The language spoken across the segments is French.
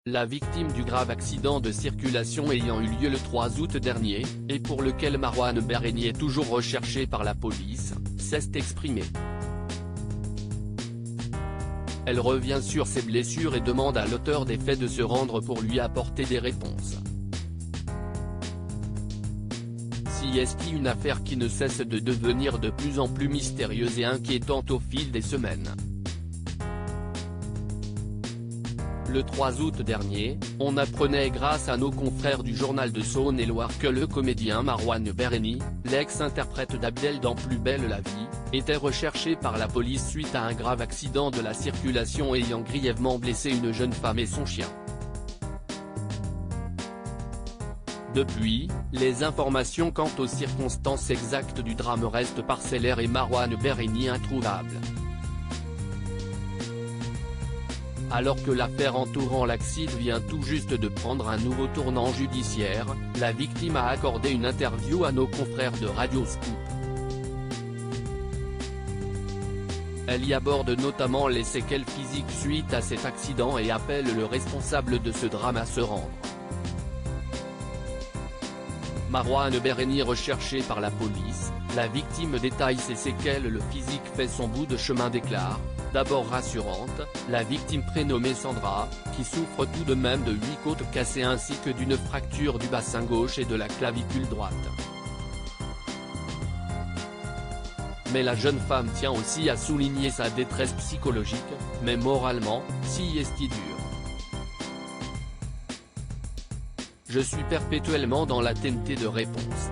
La victime du grave accident de circulation ayant eu lieu le 3 août dernier, et pour lequel Marouane Berreni est toujours recherché par la police, s'est exprimée. Elle revient sur ses blessures et demande à l'auteur des faits de se rendre pour lui apporter des réponses. Si est une affaire qui ne cesse de devenir de plus en plus mystérieuse et inquiétante au fil des semaines. Le 3 août dernier, on apprenait grâce à nos confrères du journal de Saône-et-Loire que le comédien Marouane Berreni, l'ex-interprète d'Abdel dans Plus belle la vie, était recherché par la police suite à un grave accident de la circulation ayant grièvement blessé une jeune femme et son chien. Depuis, les informations quant aux circonstances exactes du drame restent parcellaires et Marouane Berreni introuvable. Alors que l'affaire entourant l'accident vient tout juste de prendre un nouveau tournant judiciaire, la victime a accordé une interview à nos confrères de Radio Scoop. Elle y aborde notamment les séquelles physiques suite à cet accident et appelle le responsable de ce drame à se rendre. Marouane Berreni recherché par la police, la victime détaille ses séquelles. Le physique fait son bout de chemin, déclare, d'abord rassurante, la victime prénommée Sandra, qui souffre tout de même de 8 côtes cassées ainsi que d'une fracture du bassin gauche et de la clavicule droite. Mais la jeune femme tient aussi à souligner sa détresse psychologique, mais moralement, si est dur. Je suis perpétuellement dans l'attente de réponses.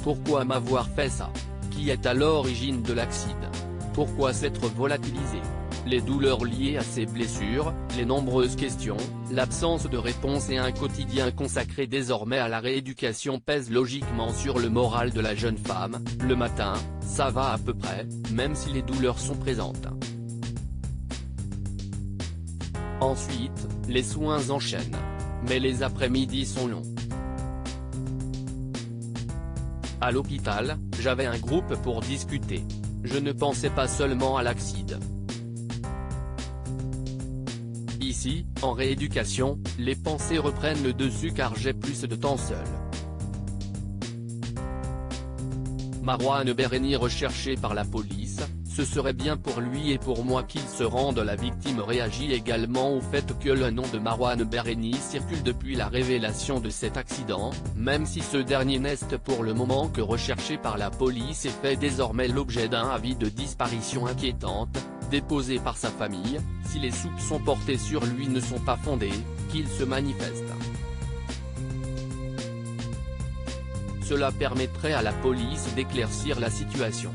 Pourquoi m'avoir fait ça? Qui est à l'origine de l'accident? Pourquoi s'être volatilisé? Les douleurs liées à ces blessures, les nombreuses questions, l'absence de réponse et un quotidien consacré désormais à la rééducation pèsent logiquement sur le moral de la jeune femme. Le matin, ça va à peu près, même si les douleurs sont présentes. Ensuite, les soins enchaînent. Mais les après-midi sont longs. À l'hôpital, j'avais un groupe pour discuter. Je ne pensais pas seulement à l'accident. Ici, en rééducation, les pensées reprennent le dessus car j'ai plus de temps seul. Marouane Berreni recherché par la police, ce serait bien pour lui et pour moi qu'il se rende. La victime réagit également au fait que le nom de Marouane Berreni circule depuis la révélation de cet accident, même si ce dernier n'est pour le moment que recherché par la police et fait désormais l'objet d'un avis de disparition inquiétante, déposé par sa famille. Si les soupçons portés sur lui ne sont pas fondés, qu'il se manifeste. Cela permettrait à la police d'éclaircir la situation.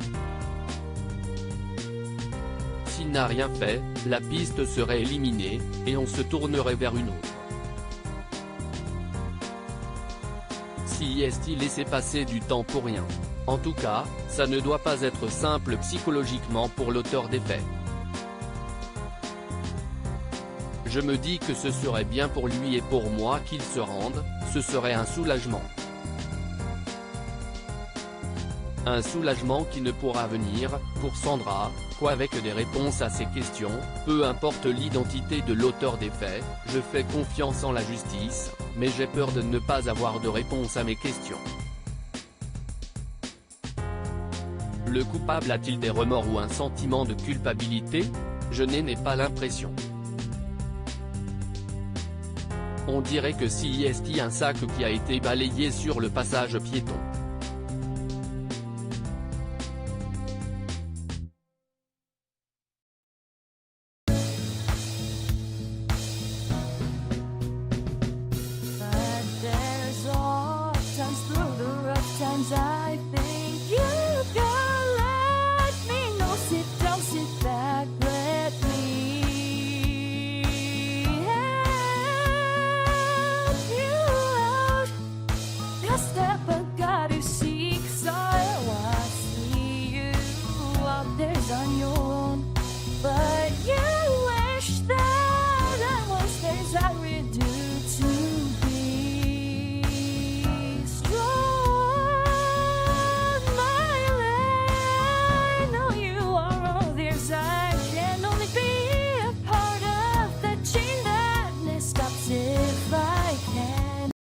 S'il n'a rien fait, la piste serait éliminée, et on se tournerait vers une autre. Si est-il laissé passer du temps pour rien? En tout cas, ça ne doit pas être simple psychologiquement pour l'auteur des faits. Je me dis que ce serait bien pour lui et pour moi qu'il se rende, ce serait un soulagement. Un soulagement qui ne pourra venir, pour Sandra, qu'avec des réponses à ces questions. Peu importe l'identité de l'auteur des faits, je fais confiance en la justice, mais j'ai peur de ne pas avoir de réponse à mes questions. Le coupable a-t-il des remords ou un sentiment de culpabilité? Je n'ai pas l'impression. On dirait que si est un sac qui a été balayé sur le passage piéton.